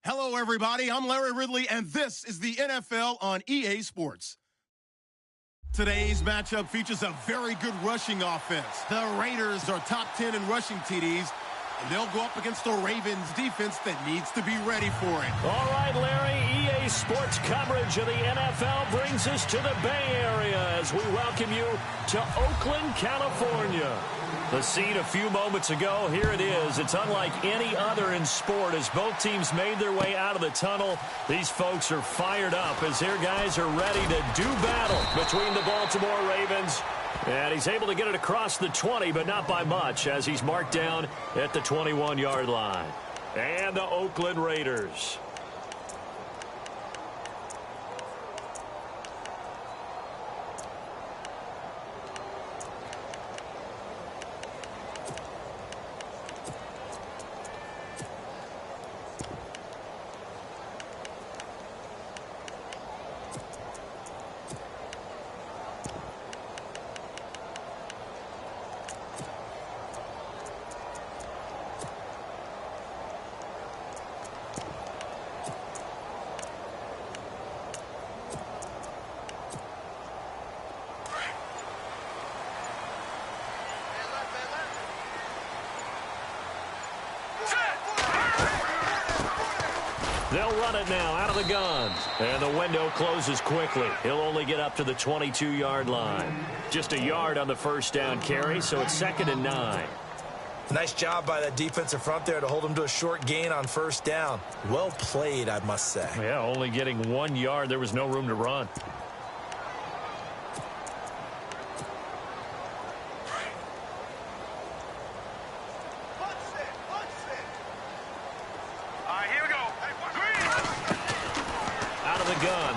Hello, everybody. I'm Larry Ridley, and this is the NFL on EA Sports. Today's matchup features a very good rushing offense. The Raiders are top 10 in rushing TDs, and they'll go up against the Ravens defense that needs to be ready for it. All right, Larry, EA Sports coverage of the NFL brings us to the Bay Area as we welcome you to Oakland, California. The scene a few moments ago, here it is. It's unlike any other in sport as both teams made their way out of the tunnel. These folks are fired up as their guys are ready to do battle between the Baltimore Ravens. And he's able to get it across the 20, but not by much as he's marked down at the 21-yard line. And the Oakland Raiders. They'll run it now out of the gun. And the window closes quickly. He'll only get up to the 22-yard line. Just a yard on the first down carry, so it's 2nd and 9. Nice job by that defensive front there to hold him to a short gain on first down. Well played, I must say. Yeah, only getting 1 yard. There was no room to run.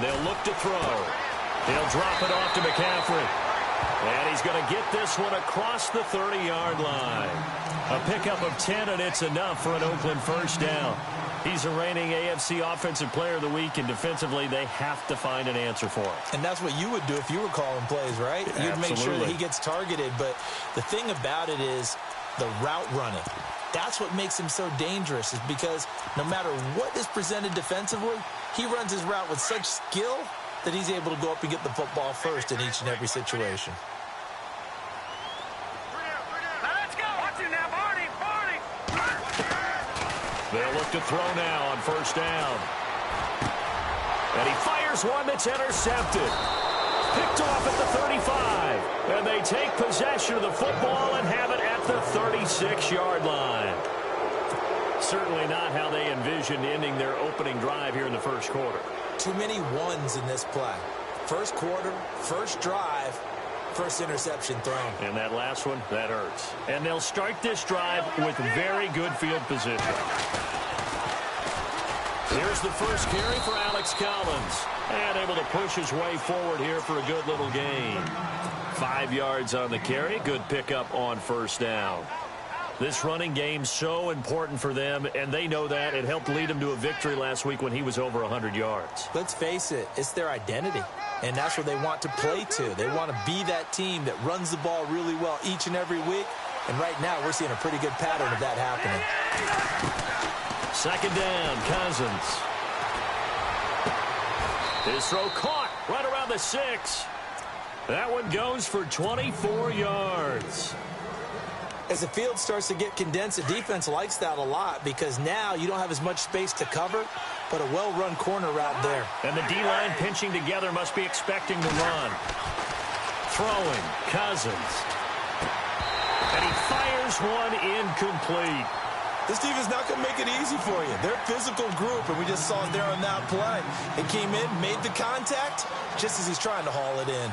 They'll look to throw. He'll drop it off to McCaffrey. And he's going to get this one across the 30-yard line. A pickup of 10, and it's enough for an Oakland first down. He's a reigning AFC Offensive Player of the Week, and defensively, they have to find an answer for him. And that's what you would do if you were calling plays, right? Absolutely. You'd make sure that he gets targeted. But the thing about it is the route running. That's what makes him so dangerous, is because no matter what is presented defensively, he runs his route with such skill that he's able to go up and get the football first in each and every situation. Let's go. Watch it now, Barney. They'll look to throw now on first down. And he fires one that's intercepted. Picked off at the 35. And they take possession of the football and have it at the 36-yard line. Certainly not how they envisioned ending their opening drive here in the first quarter. Too many ones in this play. First quarter, first drive, first interception thrown. And that last one, that hurts. And they'll start this drive with very good field position. Here's the first carry for Alex Collins. And able to push his way forward here for a good little gain. 5 yards on the carry. Good pickup on first down. This running game so important for them, and they know that. It helped lead them to a victory last week when he was over 100 yards. Let's face it, it's their identity, and that's what they want to play to. They want to be that team that runs the ball really well each and every week, and right now we're seeing a pretty good pattern of that happening. 2nd down, Cousins. His throw caught right around the 6. That one goes for 24 yards. As the field starts to get condensed, the defense likes that a lot because now you don't have as much space to cover, but a well-run corner route there. And the D-line pinching together must be expecting to run. Throwing, Cousins. And he fires one incomplete. This defense not going to make it easy for you. They're a physical group, and we just saw it there on that play. It came in, made the contact, just as he's trying to haul it in.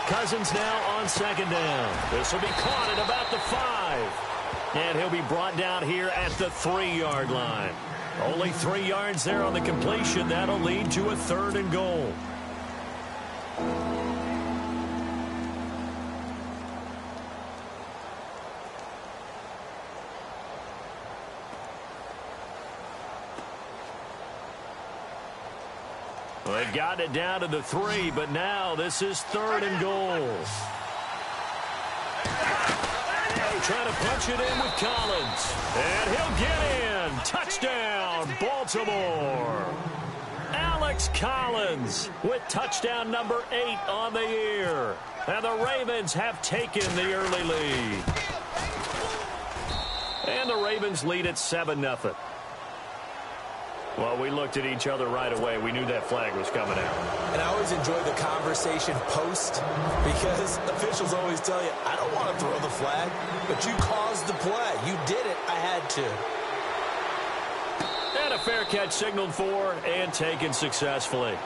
Cousins now on 2nd down. This will be caught at about the 5. And he'll be brought down here at the 3-yard line. Only 3 yards there on the completion. That'll lead to a 3rd and goal. Well, they've gotten it down to the 3, but now this is 3rd and goal. Trying to punch it in with Collins. And he'll get in. Touchdown, Baltimore. Alex Collins with touchdown number 8 on the year. And the Ravens have taken the early lead. And the Ravens lead at 7-0. Well, we looked at each other right away. We knew that flag was coming out. And I always enjoy the conversation post because officials always tell you, I don't want to throw the flag, but you caused the play. You did it. I had to. And a fair catch signaled for and taken successfully.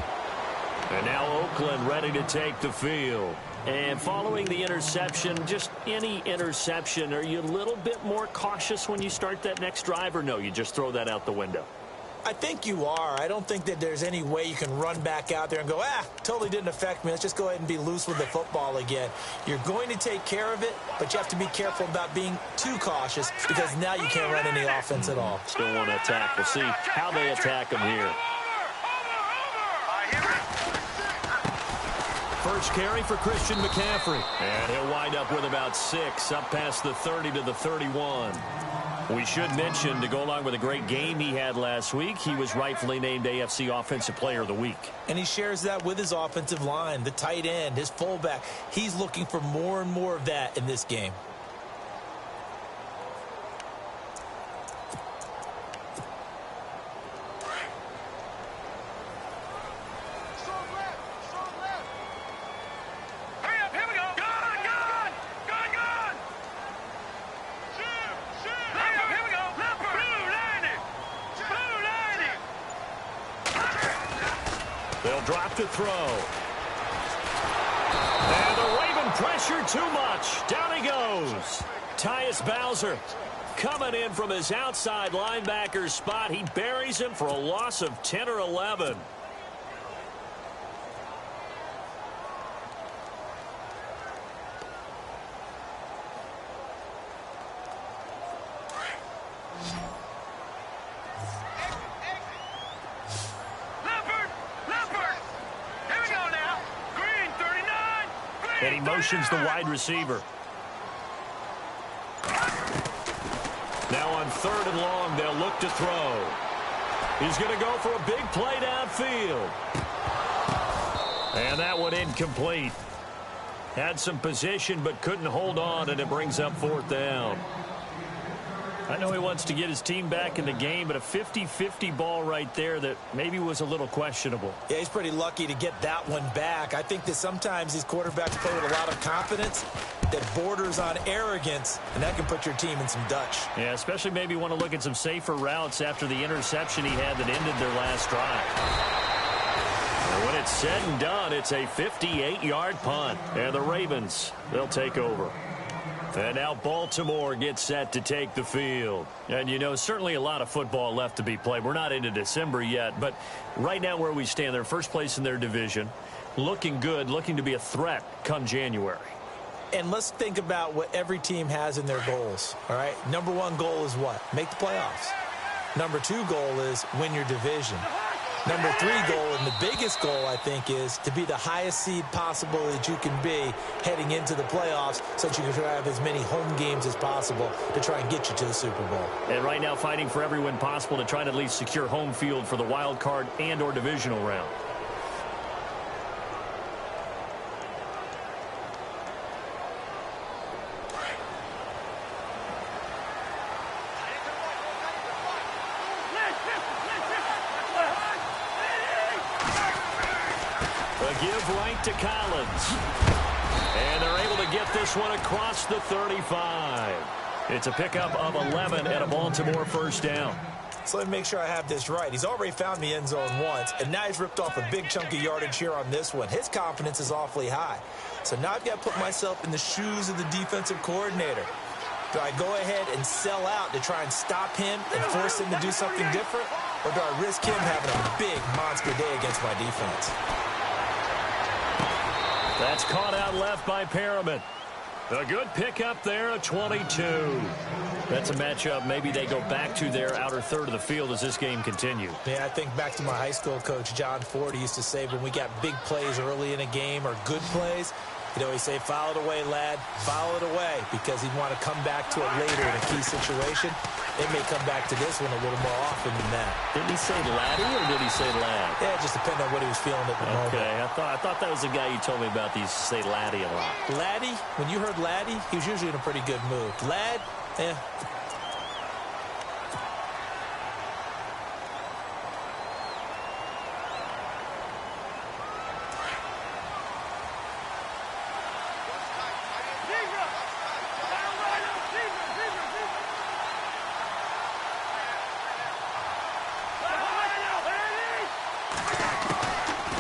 And now Oakland ready to take the field. And following the interception, just any interception, are you a little bit more cautious when you start that next drive, or no, you just throw that out the window? I think you are. I don't think that there's any way you can run back out there and go, totally didn't affect me. Let's just go ahead and be loose with the football again. You're going to take care of it, but you have to be careful about being too cautious because now you can't run any offense at all. Still want to attack. We'll see how they attack them here. First carry for Christian McCaffrey. And he'll wind up with about 6, up past the 30 to the 31. We should mention, to go along with a great game he had last week, he was rightfully named AFC Offensive Player of the Week. And he shares that with his offensive line, the tight end, his fullback. He's looking for more and more of that in this game. They'll drop to throw. And the Raven pressure too much. Down he goes. Tyus Bowser coming in from his outside linebacker spot. He buries him for a loss of 10 or 11. And he motions the wide receiver. Now on 3rd and long, they'll look to throw. He's going to go for a big play downfield. And that one incomplete. Had some position but couldn't hold on, and it brings up 4th down. I know he wants to get his team back in the game, but a 50-50 ball right there that maybe was a little questionable. Yeah, he's pretty lucky to get that one back. I think that sometimes these quarterbacks play with a lot of confidence that borders on arrogance, and that can put your team in some Dutch. Yeah, especially maybe want to look at some safer routes after the interception he had that ended their last drive. And when it's said and done, it's a 58-yard punt. And the Ravens, they'll take over. And now Baltimore gets set to take the field. And, you know, certainly a lot of football left to be played. We're not into December yet, but right now where we stand, they're first place in their division, looking good, looking to be a threat come January. And let's think about what every team has in their goals, all right? Number 1 goal is what? Make the playoffs. Number 2 goal is win your division. Number 3 goal, and the biggest goal, I think, is to be the highest seed possible that you can be heading into the playoffs so that you can try to have as many home games as possible to try and get you to the Super Bowl. And right now fighting for every win possible to try to at least secure home field for the wild card and or divisional round. Give right to Collins. And they're able to get this one across the 35. It's a pickup of 11 and a Baltimore first down. So let me make sure I have this right. He's already found the end zone once, and now he's ripped off a big chunk of yardage here on this one. His confidence is awfully high. So now I've got to put myself in the shoes of the defensive coordinator. Do I go ahead and sell out to try and stop him and force him to do something different? Or do I risk him having a big monster day against my defense? That's caught out left by Perriman. A good pickup there, a 22. That's a matchup maybe they go back to their outer third of the field as this game continues. Yeah, I think back to my high school coach, John Ford. He used to say when we got big plays early in a game or good plays, he'd always say, foul it away, lad, foul it away, because he'd want to come back to it later in a key situation. They may come back to this one a little more often than that. Did he say laddie or did he say lad? Yeah, it just depended on what he was feeling at the moment. Okay, I thought that was the guy you told me about. These say laddie a lot. Laddie, when you heard laddie, he was usually in a pretty good mood. Lad, eh.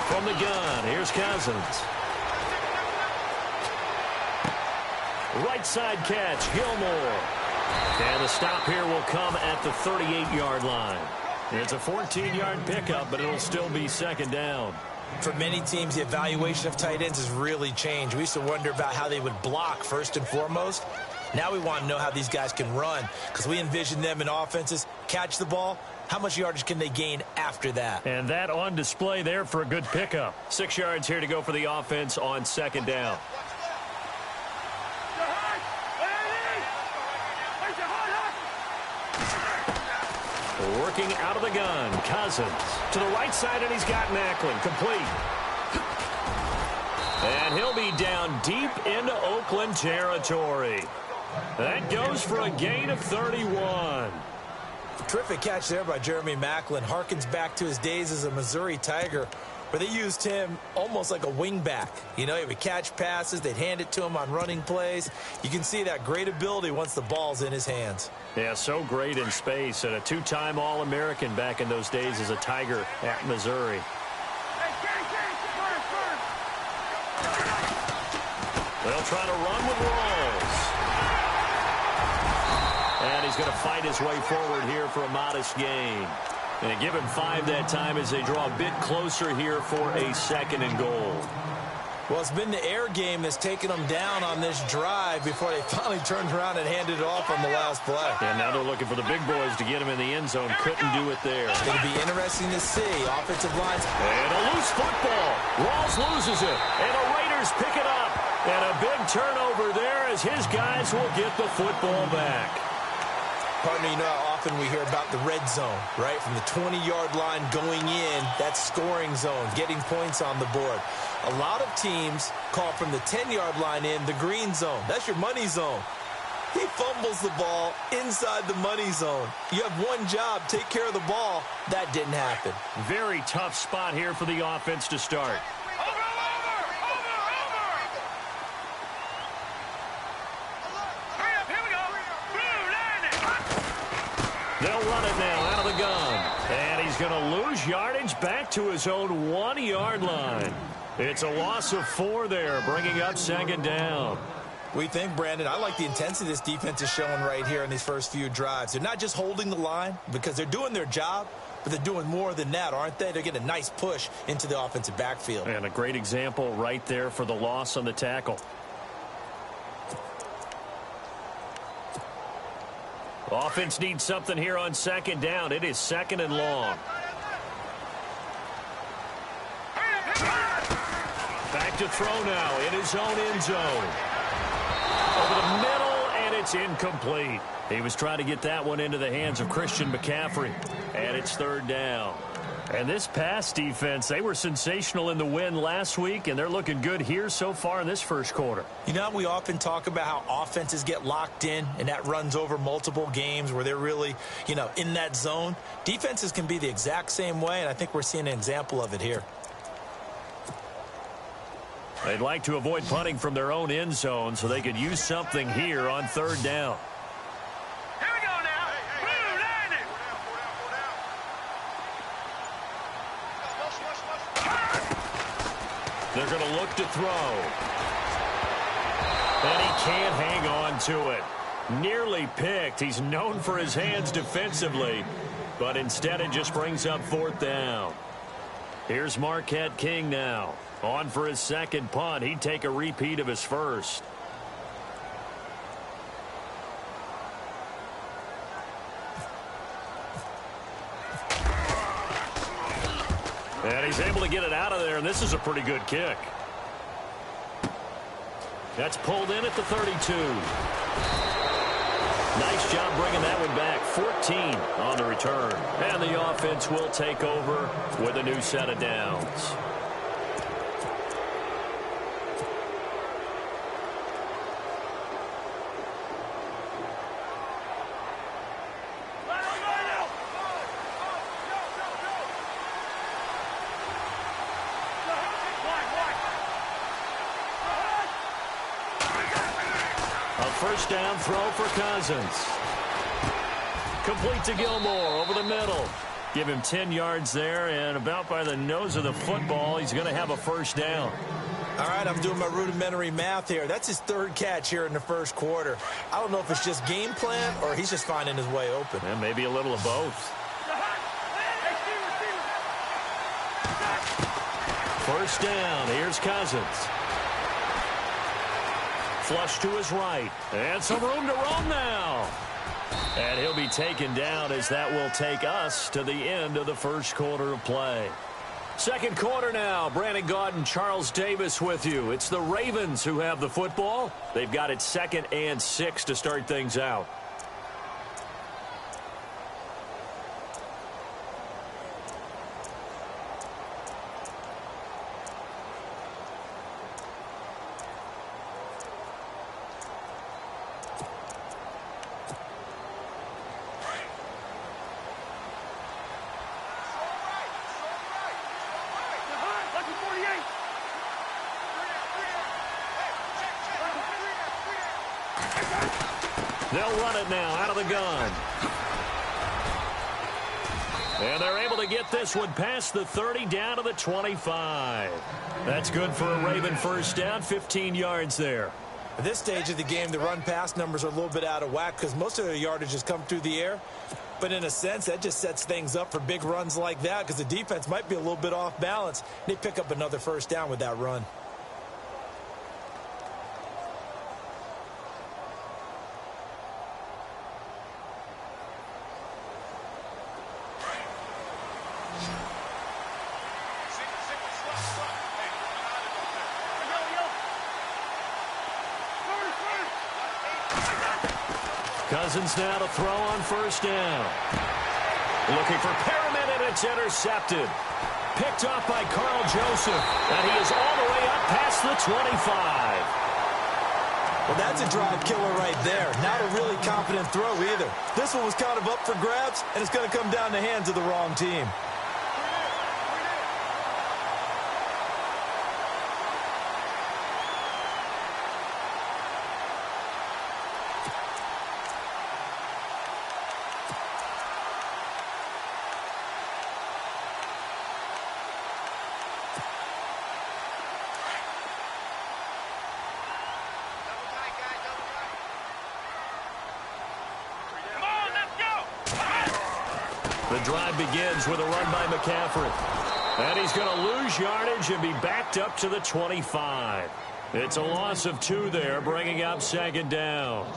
From the gun, here's Cousins. Right side catch, Gilmore. And the stop here will come at the 38-yard line. It's a 14-yard pickup, but it'll still be second down. For many teams, the evaluation of tight ends has really changed. We used to wonder about how they would block first and foremost. Now we want to know how these guys can run, because we envision them in offenses, catch the ball, how much yardage can they gain after that? And that on display there for a good pickup. 6 yards here to go for the offense on second down. Working out of the gun, Cousins to the right side, and he's got Macklin complete. And he'll be down deep into Oakland territory. That goes for a gain of 31. Terrific catch there by Jeremy Macklin. Harkens back to his days as a Missouri Tiger, where they used him almost like a wingback. You know, he would catch passes, they'd hand it to him on running plays. You can see that great ability once the ball's in his hands. Yeah, so great in space, and a two-time All-American back in those days as a Tiger at Missouri. They'll try to run with Rawls. And he's going to fight his way forward here for a modest gain. And give him 5 that time as they draw a bit closer here for a second and goal. Well, it's been the air game that's taken them down on this drive before they finally turned around and handed it off on the last play. And now they're looking for the big boys to get him in the end zone. Couldn't do it there. It's going to be interesting to see. Offensive lines. And a loose football. Rawls loses it. And the Raiders pick it up. And a big turnover there as his guys will get the football back. Partner, you know how often we hear about the red zone, right? From the 20-yard line going in, that's scoring zone, getting points on the board. A lot of teams call from the 10-yard line in the green zone. That's your money zone. He fumbles the ball inside the money zone. You have one job, take care of the ball. That didn't happen. Very tough spot here for the offense to start. They'll run it now out of the gun. And he's going to lose yardage back to his own 1-yard line. It's a loss of 4 there, bringing up second down. We think, Brandon, I like the intensity this defense is showing right here in these first few drives. They're not just holding the line because they're doing their job, but they're doing more than that, aren't they? They're getting a nice push into the offensive backfield. And a great example right there for the loss on the tackle. Offense needs something here on second down. It is second and long. Back to throw now in his own end zone. Over the middle, and it's incomplete. He was trying to get that one into the hands of Christian McCaffrey. And it's third down. And this pass defense, they were sensational in the win last week, and they're looking good here so far in this first quarter. You know, we often talk about how offenses get locked in, and that runs over multiple games where they're really, you know, in that zone. Defenses can be the exact same way, and I think we're seeing an example of it here. They'd like to avoid punting from their own end zone so they could use something here on third down. Here we go now. Blue landing. They're going to look to throw. And he can't hang on to it. Nearly picked. He's known for his hands defensively, but instead it just brings up fourth down. Here's Marquette King now. On for his second punt. He'd take a repeat of his first. And he's able to get it out of there, and this is a pretty good kick. That's pulled in at the 32. Nice job bringing that one back. 14 on the return. And the offense will take over with a new set of downs. First down throw for Cousins. Complete to Gilmore over the middle. Give him 10 yards there, and about by the nose of the football, he's going to have a first down. All right, I'm doing my rudimentary math here. That's his third catch here in the first quarter. I don't know if it's just game plan or he's just finding his way open. And maybe a little of both. First down. Here's Cousins. Flush to his right. And some room to roam now. And he'll be taken down as that will take us to the end of the first quarter of play. Second quarter now. Brandon Gaudin, Charles Davis with you. It's the Ravens who have the football. They've got it 2nd and 6 to start things out. They'll run it now out of the gun. And they're able to get this one past the 30 down to the 25. That's good for a Raven first down, 15 yards there. At this stage of the game, the run-pass numbers are a little bit out of whack because most of their yardage has come through the air. But in a sense, that just sets things up for big runs like that because the defense might be a little bit off balance. They pick up another first down with that run. Cousins now to throw on first down. Looking for Perriman, and it's intercepted. Picked off by Carl Joseph, and he is all the way up past the 25. Well, that's a drive killer right there. Not a really confident throw either. This one was kind of up for grabs, and it's going to come down the hands of the wrong team. The drive begins with a run by McCaffrey. And he's going to lose yardage and be backed up to the 25. It's a loss of 2 there, bringing up second down.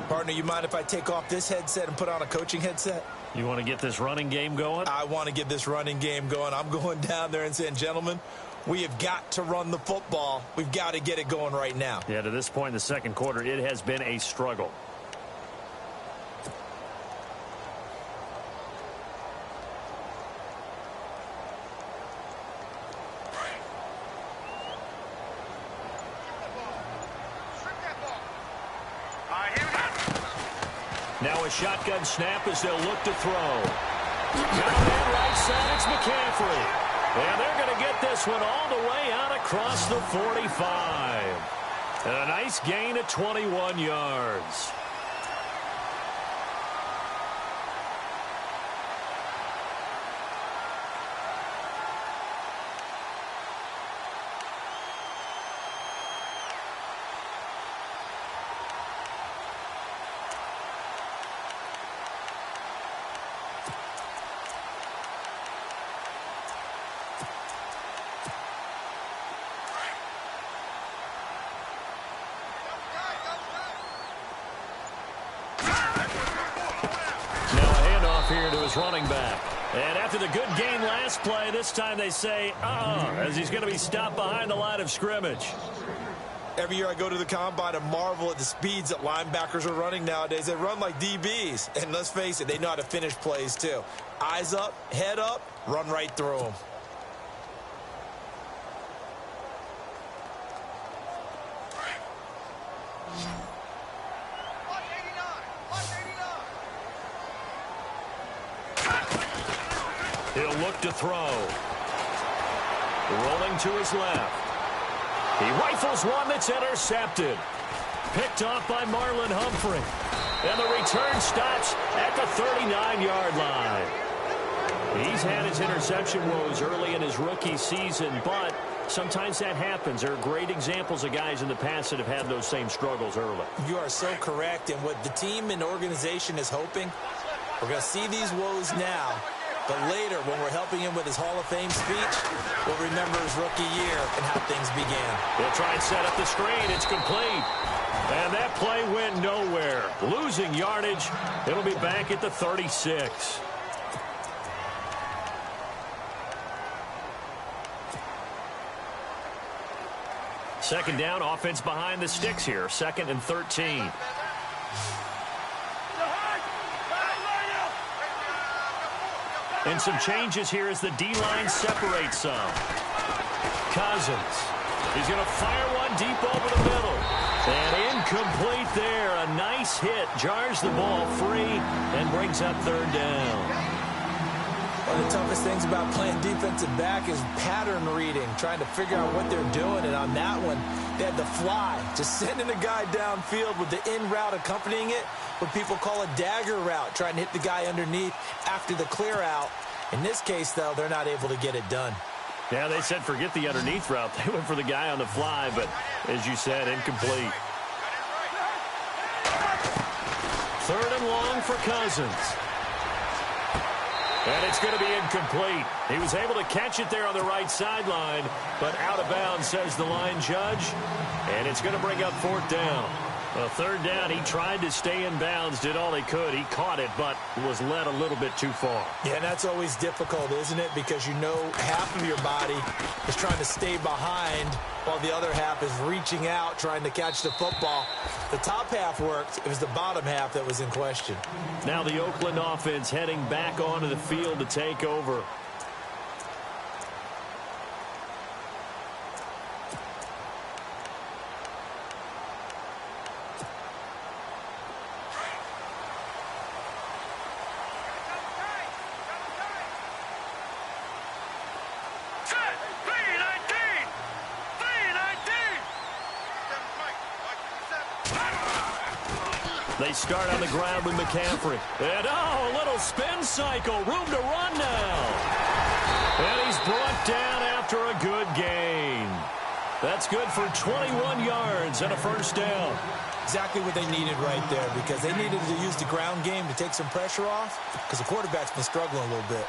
Partner, you mind if I take off this headset and put on a coaching headset? You want to get this running game going? I want to get this running game going. I'm going down there and saying, gentlemen, we have got to run the football. We've got to get it going right now. Yeah, to this point in the second quarter, it has been a struggle. Now a shotgun snap as they'll look to throw. Got a man right side, it's McCaffrey. And they're going to get this one all the way out across the 45. And a nice gain of 21 yards. Here to his running back. And after the good gain last play, this time they say, as he's going to be stopped behind the line of scrimmage. Every year I go to the combine and marvel at the speeds that linebackers are running nowadays. They run like DBs. And let's face it, they know how to finish plays too. Eyes up, head up, run right through them. He'll look to throw. Rolling to his left. He rifles one that's intercepted. Picked off by Marlon Humphrey. And the return stops at the 39-yard line. He's had his interception woes early in his rookie season, but sometimes that happens. There are great examples of guys in the past that have had those same struggles early. You are so correct. And what the team and organization is hoping, we're going to see these woes now. But later, when we're helping him with his Hall of Fame speech, we'll remember his rookie year and how things began. They'll try and set up the screen. It's complete. And that play went nowhere. Losing yardage. It'll be back at the 36. Second down, offense behind the sticks here. 2nd and 13. And some changes here as the D-line separates some. Cousins. He's going to fire one deep over the middle. And incomplete there. A nice hit. Jars the ball free and brings up 3rd down. One of the toughest things about playing defensive back is pattern reading, trying to figure out what they're doing. And on that one, they had the fly, just sending a guy downfield with the in route accompanying it, what people call a dagger route, trying to hit the guy underneath after the clear out. In this case, though, they're not able to get it done. Yeah, they said forget the underneath route. They went for the guy on the fly, but as you said, incomplete. 3rd and long for Cousins. And it's going to be incomplete. He was able to catch it there on the right sideline, but out of bounds, says the line judge. And it's going to bring up 4th down. Well, 3rd down, he tried to stay in bounds, did all he could. He caught it, but was led a little bit too far. Yeah, and that's always difficult, isn't it? Because you know half of your body is trying to stay behind while the other half is reaching out, trying to catch the football. The top half worked. It was the bottom half that was in question. Now the Oakland offense heading back onto the field to take over. They start on the ground with McCaffrey. And, a little spin cycle. Room to run now. And he's brought down after a good gain. That's good for 21 yards and a 1st down. Exactly what they needed right there, because they needed to use the ground game to take some pressure off, because the quarterback's been struggling a little bit.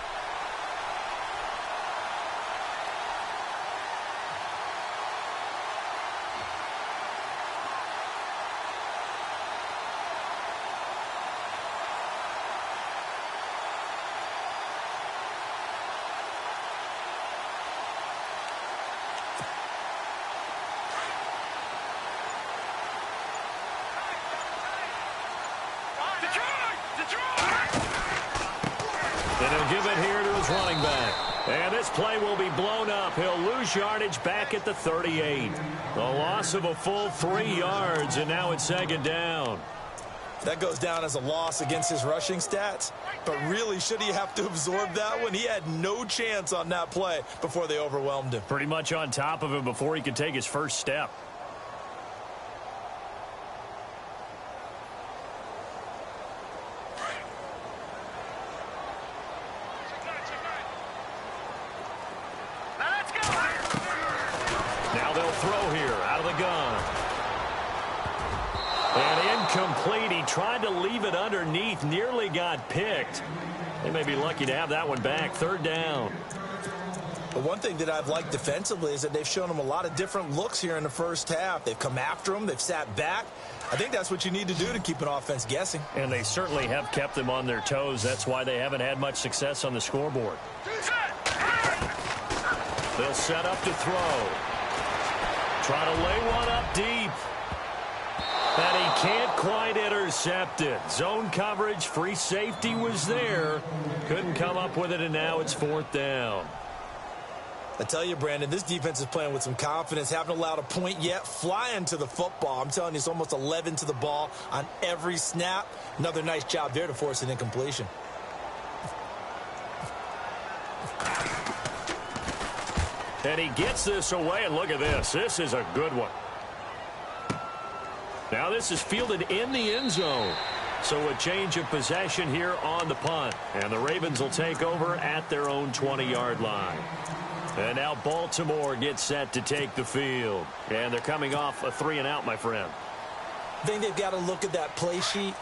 And he'll give it here to his running back. And this play will be blown up. He'll lose yardage back at the 38. The loss of a full 3 yards, and now it's 2nd down. That goes down as a loss against his rushing stats. But really, should he have to absorb that one? He had no chance on that play before they overwhelmed him. Pretty much on top of him before he could take his first step. Now they'll throw here out of the gun. And incomplete. He tried to leave it underneath. Nearly got picked. They may be lucky to have that one back. 3rd down. But one thing that I've liked defensively is that they've shown them a lot of different looks here in the first half. They've come after them. They've sat back. I think that's what you need to do to keep an offense guessing. And they certainly have kept them on their toes. That's why they haven't had much success on the scoreboard. They'll set up to throw. Try to lay one up deep. And he can't quite intercept it. Zone coverage, free safety was there. Couldn't come up with it, and now it's 4th down. I tell you, Brandon, this defense is playing with some confidence. Haven't allowed a point yet. Flying to the football. I'm telling you, it's almost 11 to the ball on every snap. Another nice job there to force an incompletion. And he gets this away, and look at this. This is a good one. Now this is fielded in the end zone. So a change of possession here on the punt. And the Ravens will take over at their own 20-yard line. And now Baltimore gets set to take the field. And they're coming off a 3-and-out, my friend. I think they've got to look at that play sheet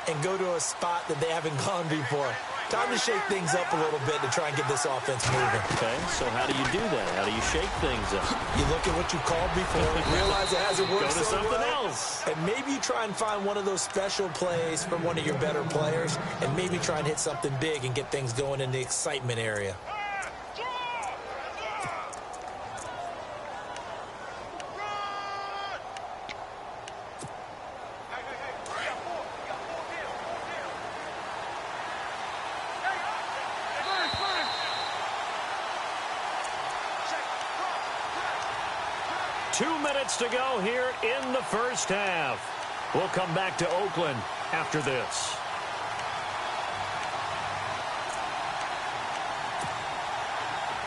and go to a spot that they haven't gone before. Time to shake things up a little bit to try and get this offense moving. Okay, so how do you do that? How do you shake things up? You look at what you called before, realize it hasn't worked Go to so something well, else. and maybe you try and find one of those special plays from one of your better players, and maybe try and hit something big and get things going in the excitement area. To go here in the first half. We'll come back to Oakland after this.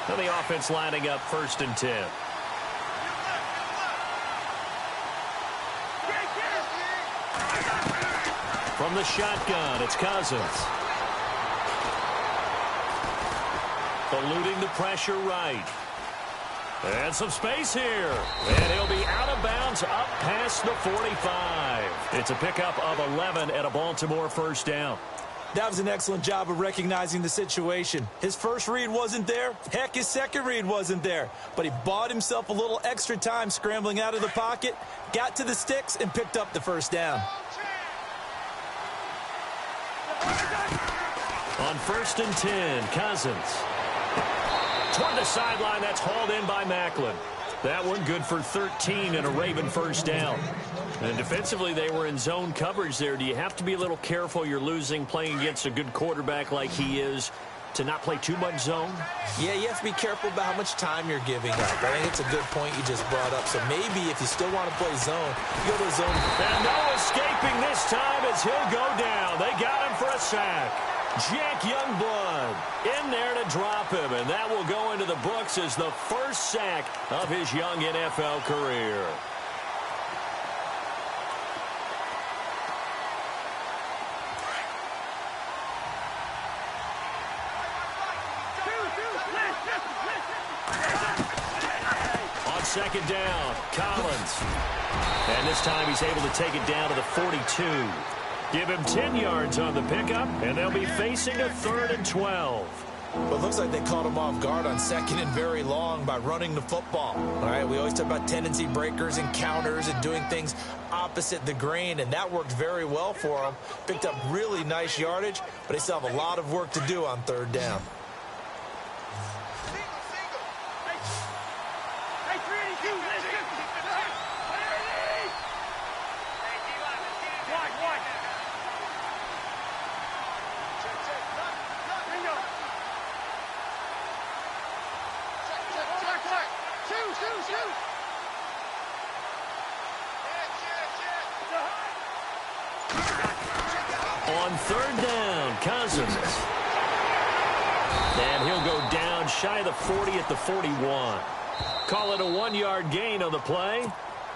And the offense lining up 1st and 10. From the shotgun, it's Cousins. Eluding the pressure right. And some space here. And he'll be out of bounds up past the 45. It's a pickup of 11 at a Baltimore 1st down. That was an excellent job of recognizing the situation. His first read wasn't there. Heck, his second read wasn't there. But he bought himself a little extra time scrambling out of the pocket, got to the sticks, and picked up the 1st down. On 1st and 10, Cousins. Toward the sideline, that's hauled in by Macklin. That one good for 13 and a Raven 1st down. And defensively, they were in zone coverage there. Do you have to be a little careful? You're losing, playing against a good quarterback like he is, to not play too much zone? Yeah, you have to be careful about how much time you're giving up. I think it's a good point you just brought up. So maybe if you still want to play zone, you go to zone. And no escaping this time as he'll go down. They got him for a sack. Jack Youngblood in there to drop him, and that will go into the books as the first sack of his young NFL career. On 2nd down, Collins. And this time he's able to take it down to the 42. Give him 10 yards on the pickup, and they'll be facing a 3rd and 12. Well, it looks like they caught him off guard on 2nd and very long by running the football. All right, we always talk about tendency breakers and counters and doing things opposite the grain, and that worked very well for them. Picked up really nice yardage, but they still have a lot of work to do on 3rd down. On 3rd down, Cousins. And he'll go down shy of the 40 at the 41. Call it a 1-yard gain on the play.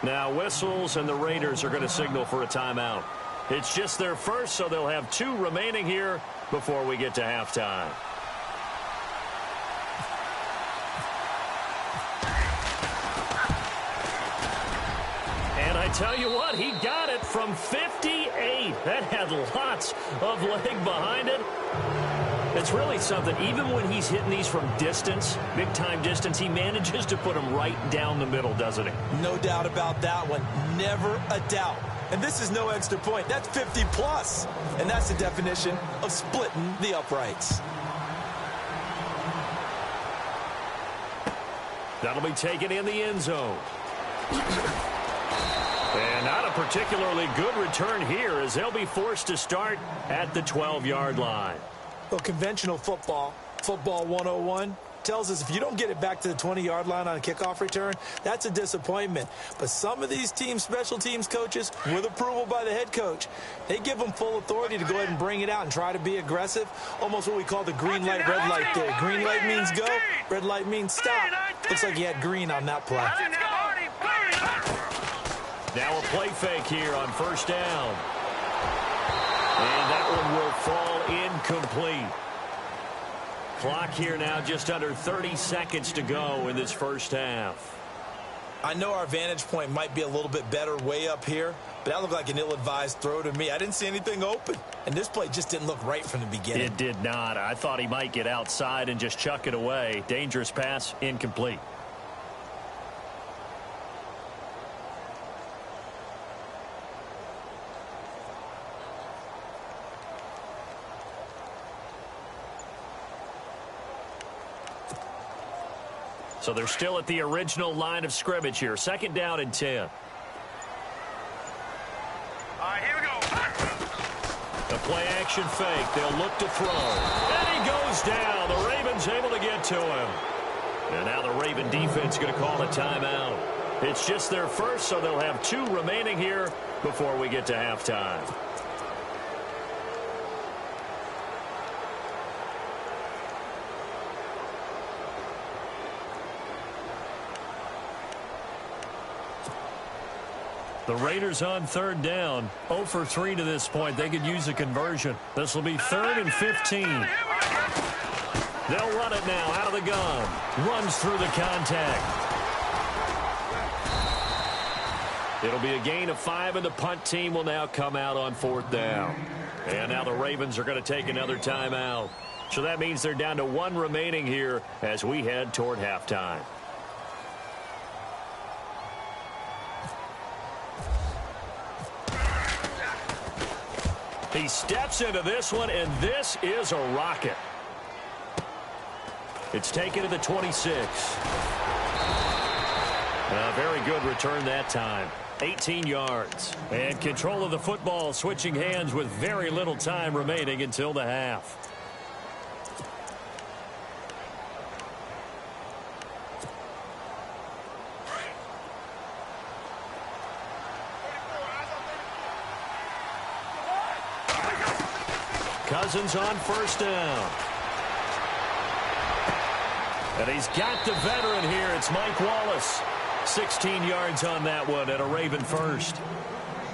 Now whistles, and the Raiders are going to signal for a timeout. It's just their first, so they'll have 2 remaining here before we get to halftime. And I tell you what, he got it from 58. That had lots of leg behind it. It's really something. Even when he's hitting these from distance, big-time distance, he manages to put them right down the middle, doesn't he? No doubt about that one. Never a doubt. And this is no extra point. That's 50-plus. And that's the definition of splitting the uprights. That'll be taken in the end zone. And not a particularly good return here as they'll be forced to start at the 12-yard line. Well, conventional football 101, tells us if you don't get it back to the 20-yard line on a kickoff return, that's a disappointment. But some of these teams, special teams coaches, with approval by the head coach, they give them full authority to go ahead and bring it out and try to be aggressive, almost what we call the green light, red light theory. Green light means go, red light means stop. Looks like he had green on that play. Now a play fake here on first down. And that one will fall incomplete. Clock here now just under 30 seconds to go in this first half. I know our vantage point might be a little bit better way up here, but that looked like an ill-advised throw to me. I didn't see anything open, and this play just didn't look right from the beginning. It did not. I thought he might get outside and just chuck it away. Dangerous pass, incomplete. So they're still at the original line of scrimmage here. Second down and 10. All right, here we go. The play action fake. They'll look to throw. And he goes down. The Ravens able to get to him. And now the Raven defense going to call a timeout. It's just their first, so they'll have 2 remaining here before we get to halftime. The Raiders on third down. 0 for 3 to this point. They could use a conversion. This will be 3rd and 15. They'll run it now out of the gun. Runs through the contact. It'll be a gain of 5, and the punt team will now come out on 4th down. And now the Ravens are going to take another timeout. So that means they're down to 1 remaining here as we head toward halftime. He steps into this one, and this is a rocket. It's taken to the 26. A very good return that time. 18 yards. And control of the football switching hands with very little time remaining until the half. Cousins on first down. And he's got the veteran here. It's Mike Wallace. 16 yards on that one at a Raven first.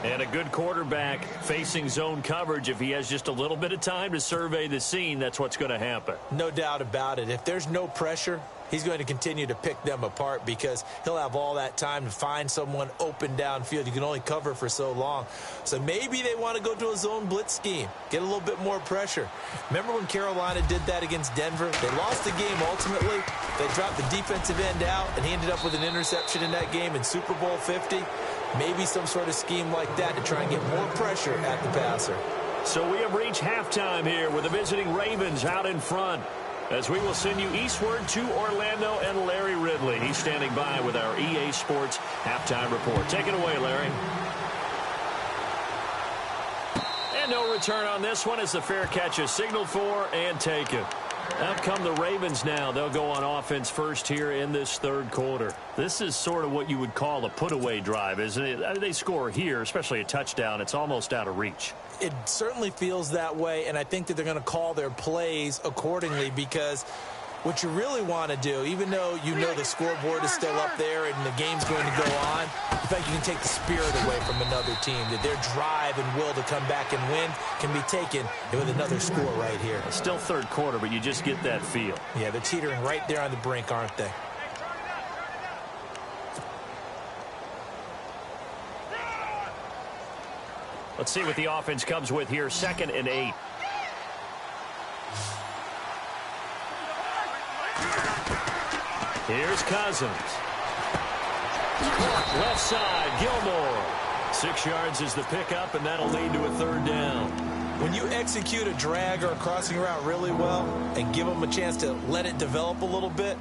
And a good quarterback facing zone coverage. If he has just a little bit of time to survey the scene, that's what's going to happen. No doubt about it. If there's no pressure, he's going to continue to pick them apart because he'll have all that time to find someone open downfield. You can only cover for so long. So maybe they want to go to a zone blitz scheme, get a little bit more pressure. Remember when Carolina did that against Denver? They lost the game ultimately. They dropped the defensive end out, and he ended up with an interception in that game in Super Bowl 50. Maybe some sort of scheme like that to try and get more pressure at the passer. So we have reached halftime here with the visiting Ravens out in front, as we will send you eastward to Orlando and Larry Ridley. He's standing by with our EA Sports halftime report. Take it away, Larry. And no return on this one as the fair catch is signaled for and taken. Out come the Ravens now. They'll go on offense first here in this third quarter. This is sort of what you would call a put-away drive, isn't it? They score here, especially a touchdown. It's almost out of reach. It certainly feels that way, and I think that they're going to call their plays accordingly because what you really want to do, even though you know the scoreboard is still up there and the game's going to go on, in fact, you can take the spirit away from another team, that their drive and will to come back and win can be taken with another score right here. It's still third quarter, but you just get that feel. Yeah, they're teetering right there on the brink, aren't they? Let's see what the offense comes with here. 2nd and 8. Here's Cousins. Left side, Gilmore. 6 yards is the pickup, and that'll lead to a third down. When you execute a drag or a crossing route really well and give them a chance to let it develop a little bit,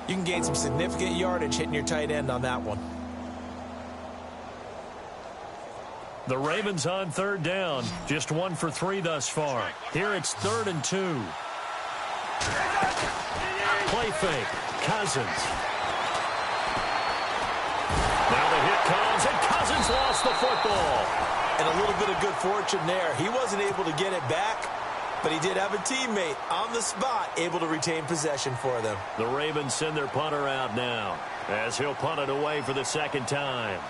you can gain some significant yardage hitting your tight end on that one. The Ravens on third down. Just 1 for 3 thus far. Here it's 3rd and 2. Play fake. Cousins. Now the hit comes, and Cousins lost the football. And a little bit of good fortune there. He wasn't able to get it back, but he did have a teammate on the spot able to retain possession for them. The Ravens send their punter out now as he'll punt it away for the second time.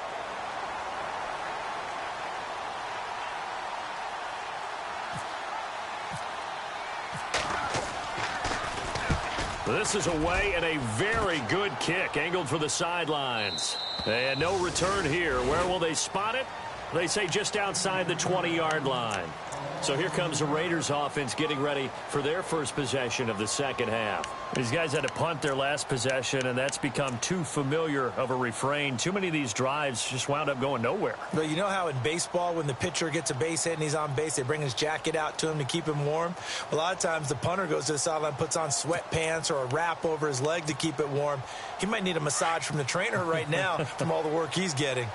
This is away and a very good kick angled for the sidelines. And no return here. Where will they spot it? They say just outside the 20-yard line. So here comes the Raiders offense getting ready for their first possession of the second half. These guys had to punt their last possession, and that's become too familiar of a refrain. Too many of these drives just wound up going nowhere. But you know how in baseball when the pitcher gets a base hit and he's on base, they bring his jacket out to him to keep him warm? A lot of times the punter goes to the sideline, puts on sweatpants or a wrap over his leg to keep it warm. He might need a massage from the trainer right now from all the work he's getting.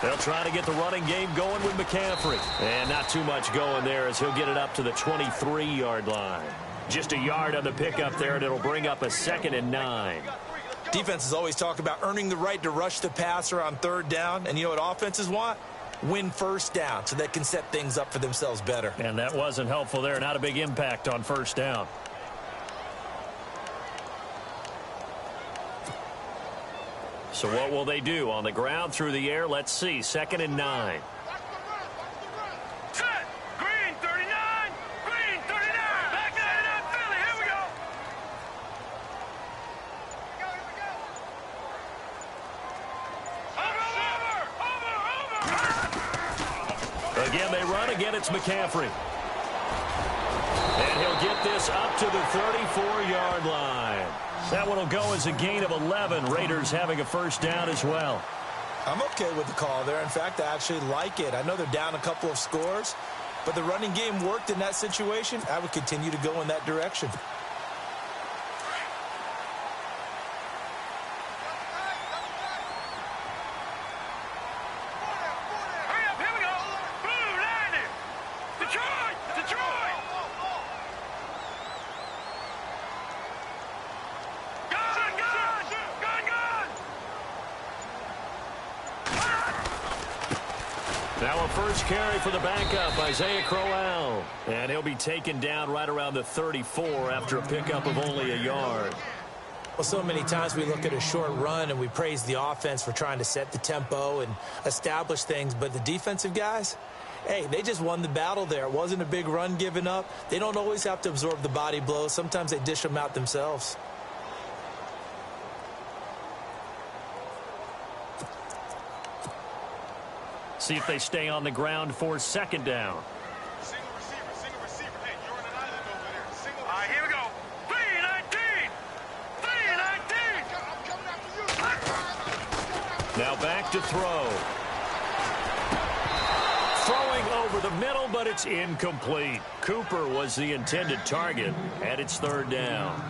They'll try to get the running game going with McCaffrey. And not too much going there as he'll get it up to the 23-yard line. Just a yard on the pickup there, and it'll bring up a 2nd and 9. Defenses always talk about earning the right to rush the passer on third down. And you know what offenses want? Win first down so they can set things up for themselves better. And that wasn't helpful there. Not a big impact on first down. So what will they do? On the ground, through the air, let's see. 2nd and 9. Set. Green 39. Green 39. Back it up, Philly. Here we go. Over. Again, they run. Again, it's McCaffrey. And he'll get this up to the 34-yard line. That one will go as a gain of 11. Raiders having a first down as well. I'm okay with the call there. In fact, I actually like it. I know they're down a couple of scores, but the running game worked in that situation. I would continue to go in that direction. Hurry up. Here we go. Blue landing. Detroit. Detroit. Now a first carry for the backup, Isaiah Crowell. And he'll be taken down right around the 34 after a pickup of only a yard. Well, so many times we look at a short run and we praise the offense for trying to set the tempo and establish things. But the defensive guys, hey, they just won the battle there. It wasn't a big run given up. They don't always have to absorb the body blows. Sometimes they dish them out themselves. See if they stay on the ground for 2nd down. Single receiver. Hey, you're on an island over there. Single receiver. All right, here we go. 3-19. 3-19. I'm coming after you. Now back to throw. Throwing over the middle, but it's incomplete. Cooper was the intended target, and it's 3rd down.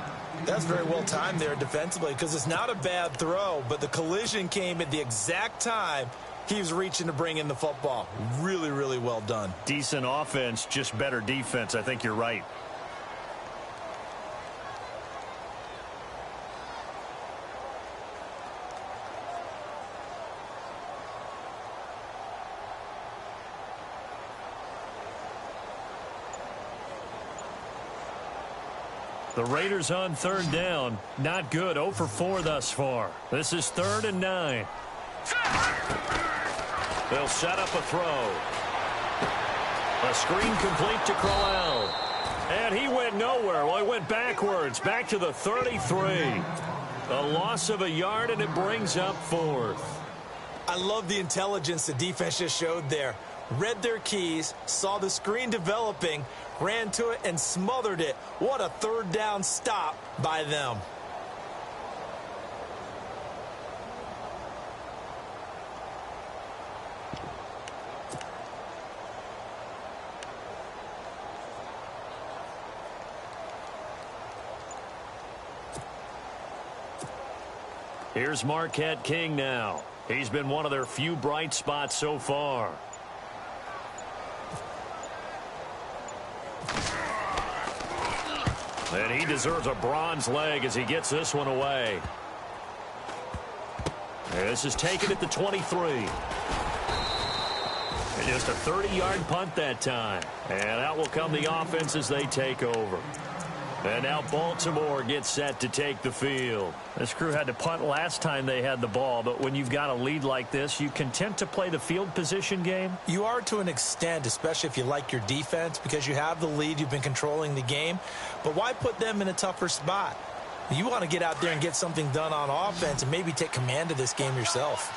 That's very well timed there defensively because it's not a bad throw, but the collision came at the exact time he was reaching to bring in the football. Really, really well done. Decent offense, just better defense. I think you're right. The Raiders on 3rd down. Not good. 0 for 4 thus far. This is 3rd and 9. They'll set up a throw. A screen complete to Crowell. And he went nowhere. Well, he went backwards. Back to the 33. A loss of a yard, and it brings up 4th. I love the intelligence the defense just showed there. Read their keys, saw the screen developing, ran to it, and smothered it. What a third down stop by them. Here's Marquette King now. He's been one of their few bright spots so far. And he deserves a bronze leg as he gets this one away. This is taken at the 23. And just a 30-yard punt that time. And out will come the offense as they take over. And now Baltimore gets set to take the field. This crew had to punt last time they had the ball, but when you've got a lead like this, you content to play the field position game? You are to an extent, especially if you like your defense, because you have the lead, you've been controlling the game. But why put them in a tougher spot? You want to get out there and get something done on offense and maybe take command of this game yourself.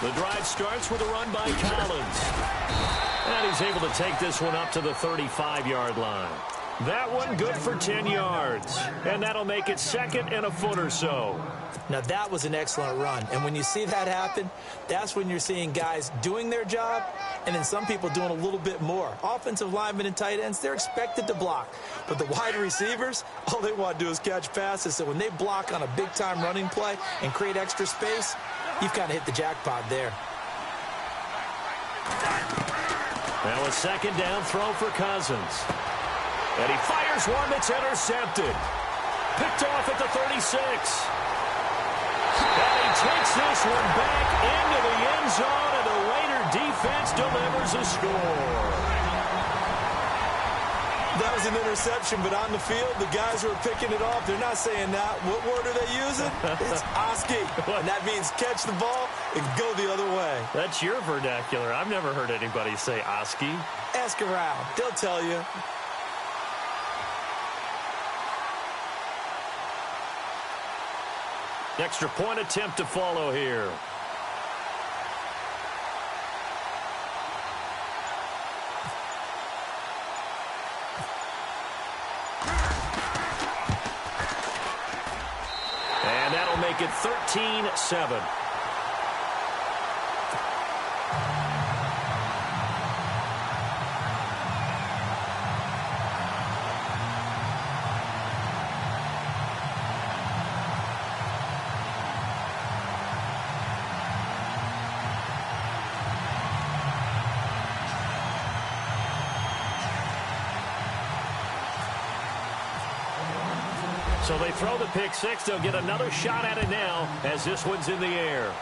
The drive starts with a run by Collins. And he's able to take this one up to the 35-yard line. That one good for 10 yards. And that'll make it second and a foot or so. Now, that was an excellent run. And when you see that happen, that's when you're seeing guys doing their job and then some people doing a little bit more. Offensive linemen and tight ends, they're expected to block. But the wide receivers, all they want to do is catch passes. So when they block on a big-time running play and create extra space, you've kind of hit the jackpot there. Now a second down throw for Cousins. And he fires one that's intercepted. Picked off at the 36. And he takes this one back into the end zone, and the Raider defense delivers a score. That was an interception, but on the field, the guys who are picking it off, they're not saying that. What word are they using? It's Oski. And that means catch the ball and go the other way. That's your vernacular. I've never heard anybody say Oski. Ask around. They'll tell you. Extra point attempt to follow here. And that'll make it 13-7. So they throw the pick six. They'll get another shot at it now as this one's in the air.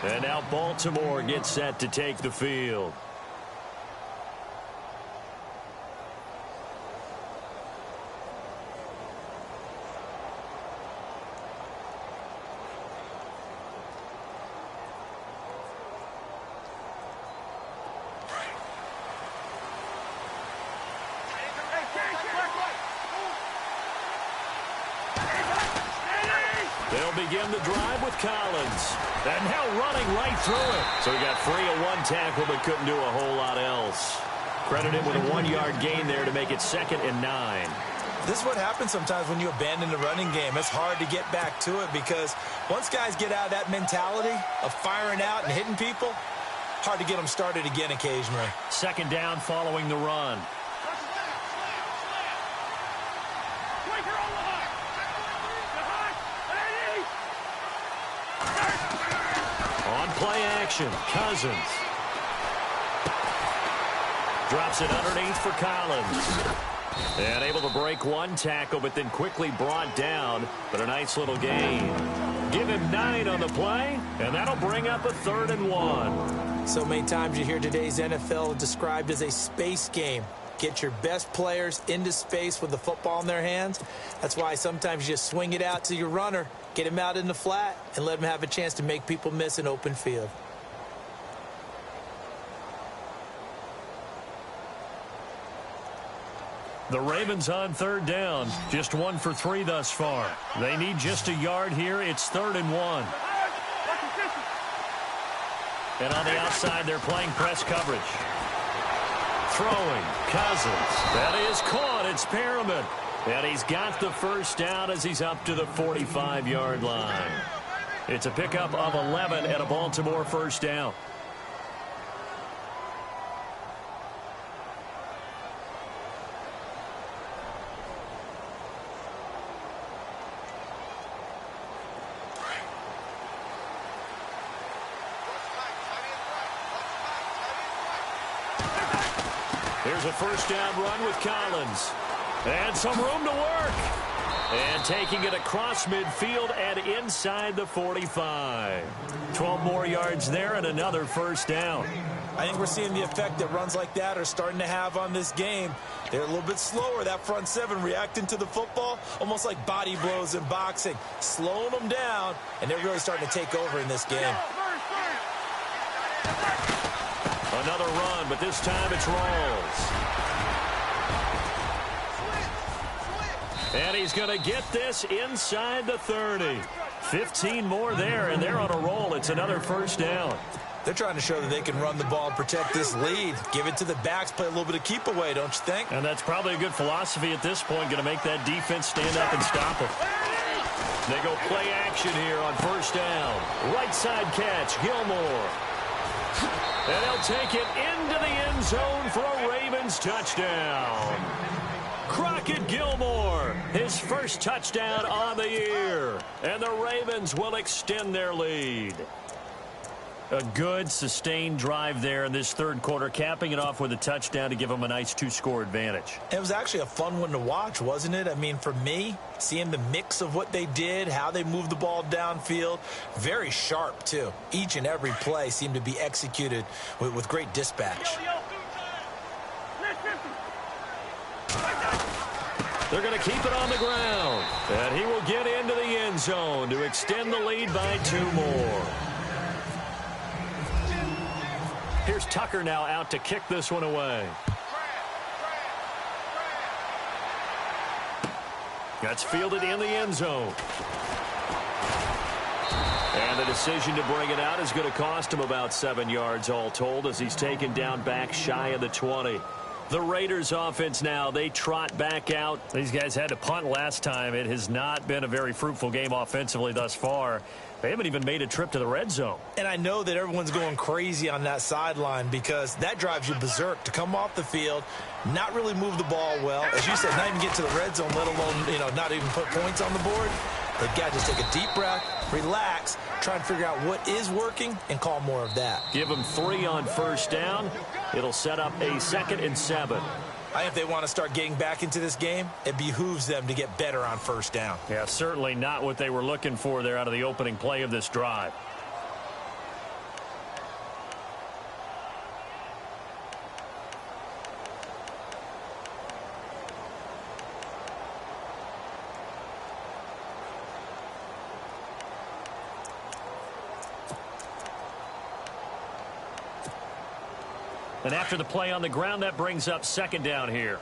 And now Baltimore gets set to take the field. They'll begin the drive with Collins. And now running right through it. So he got free of one tackle but couldn't do a whole lot else. Credited with a 1-yard gain there to make it 2nd and 9. This is what happens sometimes when you abandon the running game. It's hard to get back to it because once guys get out of that mentality of firing out and hitting people, hard to get them started again occasionally. 2nd down following the run. On play action, Cousins. Drops it underneath for Collins. And able to break one tackle, but then quickly brought down. But a nice little gain. Give him 9 on the play, and that'll bring up a 3rd and 1. So many times you hear today's NFL described as a space game. Get your best players into space with the football in their hands. That's why sometimes you just swing it out to your runner, get him out in the flat, and let him have a chance to make people miss an open field. The Ravens on third down, just 1 for 3 thus far. They need just a yard here. It's 3rd and 1. And on the outside, they're playing press coverage. Throwing, Cousins. That is caught. It's Perriman. And he's got the first down as he's up to the 45-yard line. It's a pickup of 11 and a Baltimore first down. Here's a first down run with Collins. And some room to work. And taking it across midfield and inside the 45. 12 more yards there and another first down. I think we're seeing the effect that runs like that are starting to have on this game. They're a little bit slower, that front seven, reacting to the football, almost like body blows in boxing, slowing them down, and they're really starting to take over in this game. Another run, but this time it's Rawls. And he's going to get this inside the 30. 15 more there, and they're on a roll. It's another first down. They're trying to show that they can run the ball and protect this lead. Give it to the backs, play a little bit of keep away, don't you think? And that's probably a good philosophy at this point, going to make that defense stand up and stop it. They go play action here on first down. Right side catch, Gilmore. And they'll take it into the end zone for a Ravens touchdown. Crockett Gilmore, his first touchdown on the year. And the Ravens will extend their lead. A good, sustained drive there in this third quarter, capping it off with a touchdown to give them a nice 2-score advantage. It was actually a fun one to watch, wasn't it? I mean, for me, seeing the mix of what they did, how they moved the ball downfield, very sharp, too. Each and every play seemed to be executed with great dispatch. They're going to keep it on the ground. And he will get into the end zone to extend the lead by 2 more. Here's Tucker now out to kick this one away. That's fielded in the end zone. And the decision to bring it out is going to cost him about 7 yards all told as he's taken down back shy of the 20. The Raiders offense now, they trot back out. These guys had to punt last time. It has not been a very fruitful game offensively thus far. They haven't even made a trip to the red zone. And I know that everyone's going crazy on that sideline because that drives you berserk to come off the field, not really move the ball well. As you said, not even get to the red zone, let alone, not even put points on the board. They've got to just take a deep breath, relax, try and figure out what is working and call more of that. Give them 3 on first down. It'll set up a 2nd and 7. I think if they want to start getting back into this game, it behooves them to get better on first down. Yeah, certainly not what they were looking for there out of the opening play of this drive. And after the play on the ground, that brings up 2nd down here.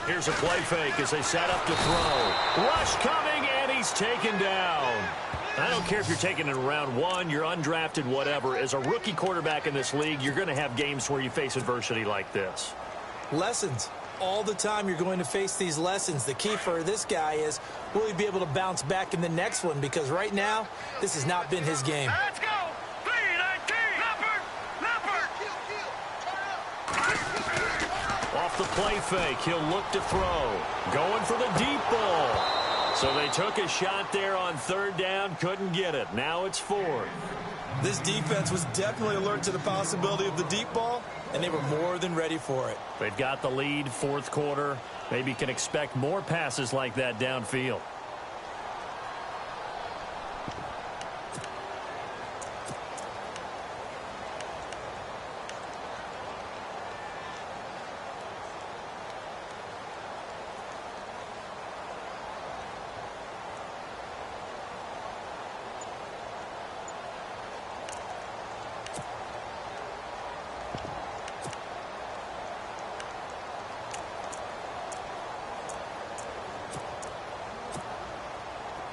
Here's a play fake as they set up to throw. Rush coming, and he's taken down. I don't care if you're taken in round 1, you're undrafted, whatever. As a rookie quarterback in this league, you're going to have games where you face adversity like this. Lessons. All the time you're going to face these lessons. The key for this guy is, will he be able to bounce back in the next one? Because right now, this has not been his game. Let's go! 3-19! Off the play fake, he'll look to throw. Going for the deep ball. So they took a shot there on 3rd down, couldn't get it. Now it's 4th. This defense was definitely alert to the possibility of the deep ball, and they were more than ready for it. They've got the lead, 4th quarter. Maybe can expect more passes like that downfield.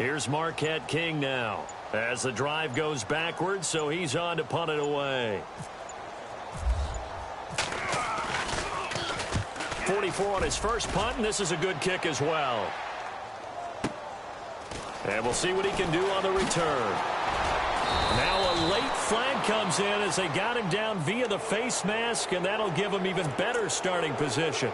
Here's Marquette King now as the drive goes backwards, so he's on to punt it away. 44 on his first punt, and this is a good kick as well. And we'll see what he can do on the return. Now a late flag comes in as they got him down via the face mask, and that'll give him even better starting position.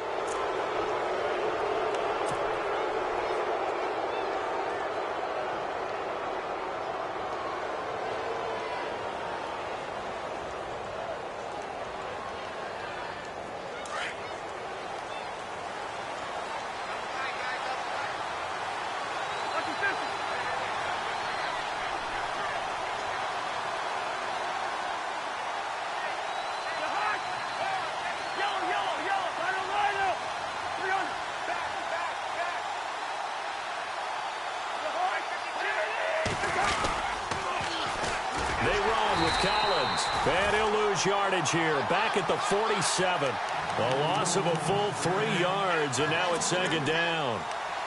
And he'll lose yardage here, back at the 47. A loss of a full 3 yards, and now it's second down.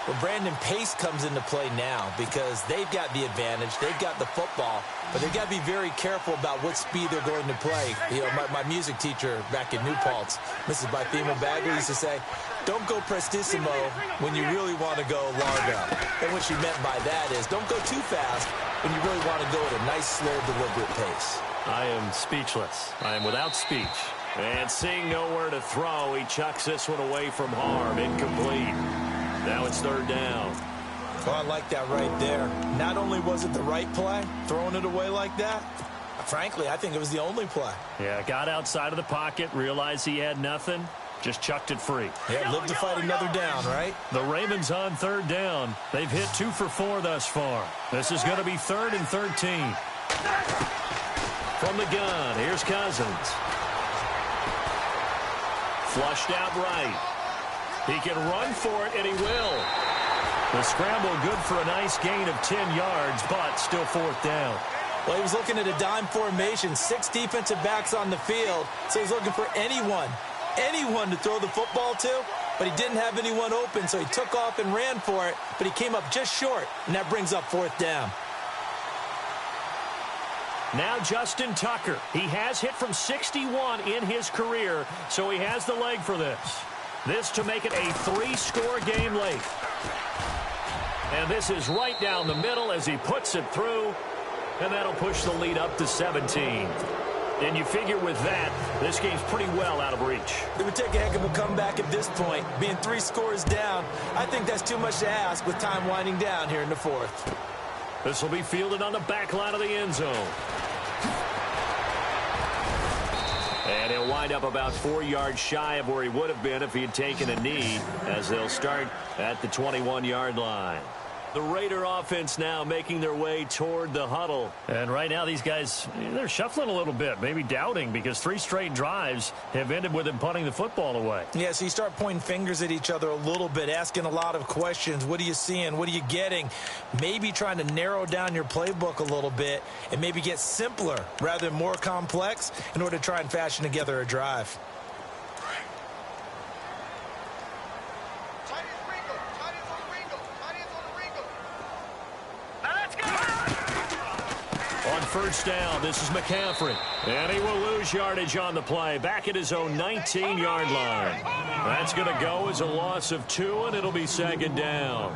Well, Brandon, pace comes into play now because they've got the advantage. They've got the football, but they've got to be very careful about what speed they're going to play. You know, my music teacher back in New Paltz, Mrs. Bythema Bagley, used to say, don't go prestissimo when you really want to go largo. And what she meant by that is don't go too fast when you really want to go at a nice, slow, deliberate pace. I am speechless. I am without speech. And seeing nowhere to throw, he chucks this one away from harm. Incomplete. Now it's third down. Well, I like that right there. Not only was it the right play, throwing it away like that, frankly, I think it was the only play. Yeah, got outside of the pocket, realized he had nothing, just chucked it free. Yeah, live to fight another down, right? The Ravens on third down. They've hit 2 for 4 thus far. This is going to be 3rd and 13. From the gun, here's Cousins. Flushed out right. He can run for it, and he will. The scramble good for a nice gain of 10 yards, but still 4th down. Well, he was looking at a dime formation, 6 defensive backs on the field, so he's looking for anyone to throw the football to, but he didn't have anyone open, so he took off and ran for it, but he came up just short, and that brings up 4th down. Now Justin Tucker. He has hit from 61 in his career, so he has the leg for this. This to make it a 3-score game late. And this is right down the middle as he puts it through, and that'll push the lead up to 17. And you figure with that, this game's pretty well out of reach. It would take a heck of a comeback at this point. Being 3 scores down, I think that's too much to ask with time winding down here in the 4th. This will be fielded on the back line of the end zone. And he'll wind up about 4 yards shy of where he would have been if he had taken a knee, as they'll start at the 21-yard line. The Raider offense now making their way toward the huddle. And right now these guys, they're shuffling a little bit, maybe doubting, because 3 straight drives have ended with them punting the football away. Yeah, so you start pointing fingers at each other a little bit, asking a lot of questions. What are you seeing? What are you getting? Maybe trying to narrow down your playbook a little bit and maybe get simpler rather than more complex in order to try and fashion together a drive. First down, this is McCaffrey. And he will lose yardage on the play, back at his own 19-yard line. That's going to go as a loss of 2, and it'll be second down.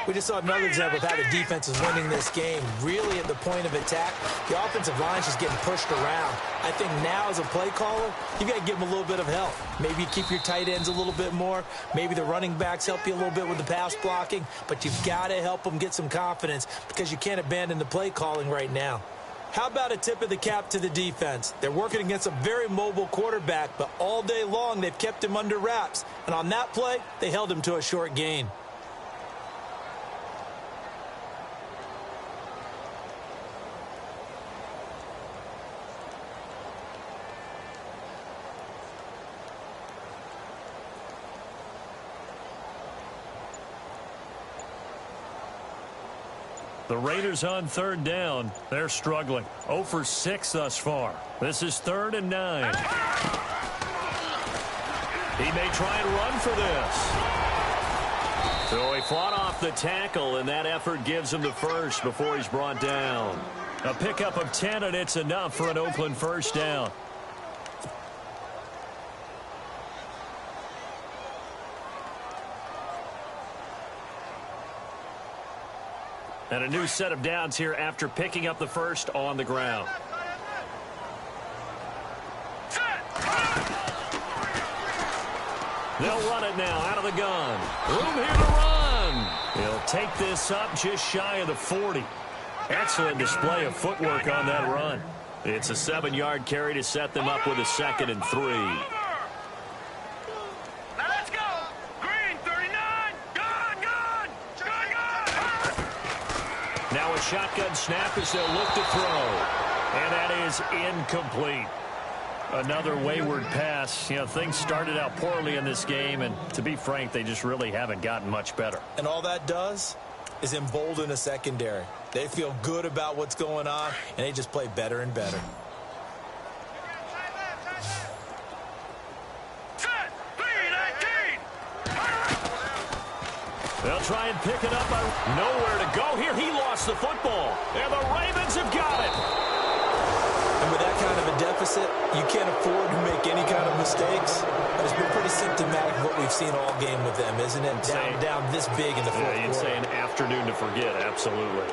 We just saw another example of how the defense is winning this game. Really at the point of attack, the offensive line is just getting pushed around. I think now as a play caller, you've got to give them a little bit of help. Maybe you keep your tight ends a little bit more. Maybe the running backs help you a little bit with the pass blocking. But you've got to help them get some confidence because you can't abandon the play calling right now. How about a tip of the cap to the defense? They're working against a very mobile quarterback, but all day long they've kept him under wraps. And on that play, they held him to a short gain. The Raiders on third down. They're struggling. 0 for 6 thus far. This is 3rd and 9. He may try and run for this. So he fought off the tackle, and that effort gives him the first before he's brought down. A pickup of 10, and it's enough for an Oakland first down. And a new set of downs here after picking up the first on the ground. They'll run it now out of the gun. Room here to run. He'll take this up just shy of the 40. Excellent display of footwork on that run. It's a 7-yard carry to set them up with a 2nd and 3. Now let's go. Green 39. Gun. Now a shotgun snap as they'll look to throw. And that is incomplete. Another wayward pass. You know, things started out poorly in this game, and to be frank, they just really haven't gotten much better. And all that does is embolden a secondary. They feel good about what's going on, and they just play better and better. They'll try and pick it up. Nowhere to go here. He lost the football, and the Ravens have got it. And with that kind of a deficit, you can't afford to make any kind of mistakes. But it's been pretty symptomatic of what we've seen all game with them, isn't it? Down this big in the fourth quarter. You'd say an afternoon to forget, absolutely.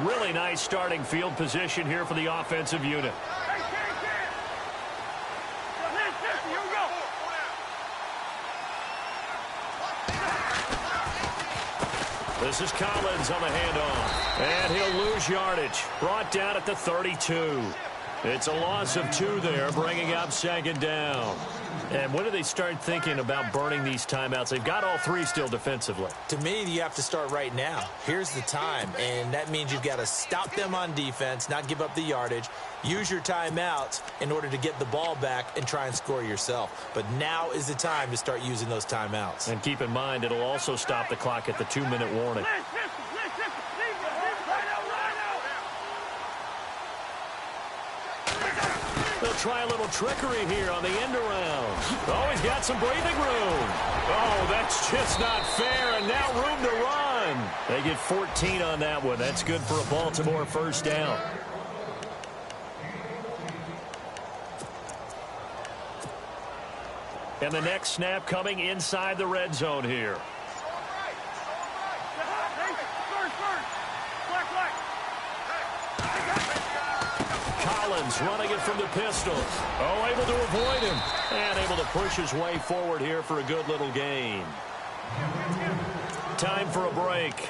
Really nice starting field position here for the offensive unit. This is Collins on the handoff. And he'll lose yardage. Brought down at the 32. It's a loss of 2 there, bringing up 2nd down. And when do they start thinking about burning these timeouts? They've got all 3 still defensively. To me, you have to start right now. Here's the time, and that means you've got to stop them on defense, not give up the yardage, use your timeouts in order to get the ball back and try and score yourself. But now is the time to start using those timeouts. And keep in mind, it'll also stop the clock at the 2-minute warning. They'll try a little trickery here on the end around. Oh, he's got some breathing room. Oh, that's just not fair, and now room to run. They get 14 on that one. That's good for a Baltimore first down. And the next snap coming inside the red zone here. Collins running it from the pistol. Oh, able to avoid him. And able to push his way forward here for a good little gain. Time for a break.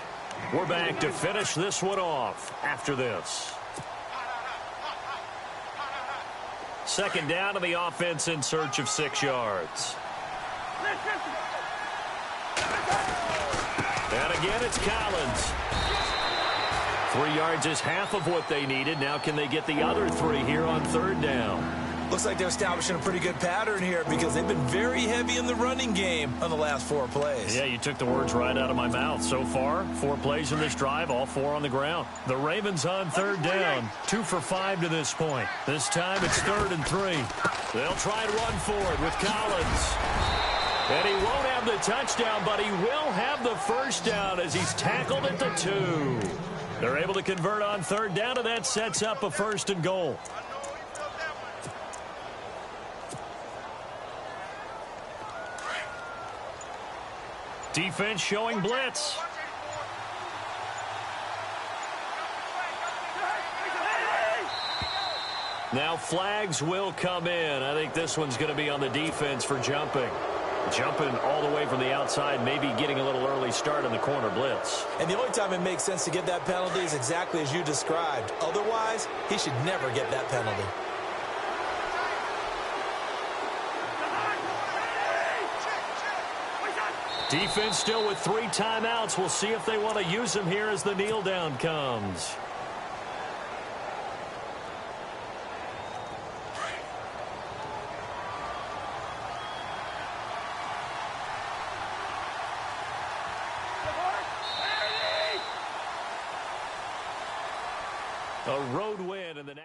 We're back to finish this one off after this. 2nd down, and the offense in search of 6 yards. And again, it's Collins. 3 yards is half of what they needed. Now can they get the other 3 here on 3rd down? Looks like they're establishing a pretty good pattern here because they've been very heavy in the running game on the last 4 plays. Yeah, you took the words right out of my mouth. So far, 4 plays in this drive, all 4 on the ground. The Ravens on 3rd down, 2 for 5 to this point. This time it's 3rd and 3. They'll try and run for it with Collins. And he won't have the touchdown, but he will have the first down as he's tackled at the 2. They're able to convert on 3rd down, and that sets up a 1st and goal. Defense showing blitz. Now flags will come in. I think this one's going to be on the defense for jumping. Jumping all the way from the outside, maybe getting a little early start in the corner blitz. And the only time it makes sense to get that penalty is exactly as you described. Otherwise, he should never get that penalty. Defense still with 3 timeouts. We'll see if they want to use them here as the kneel down comes. A road win in the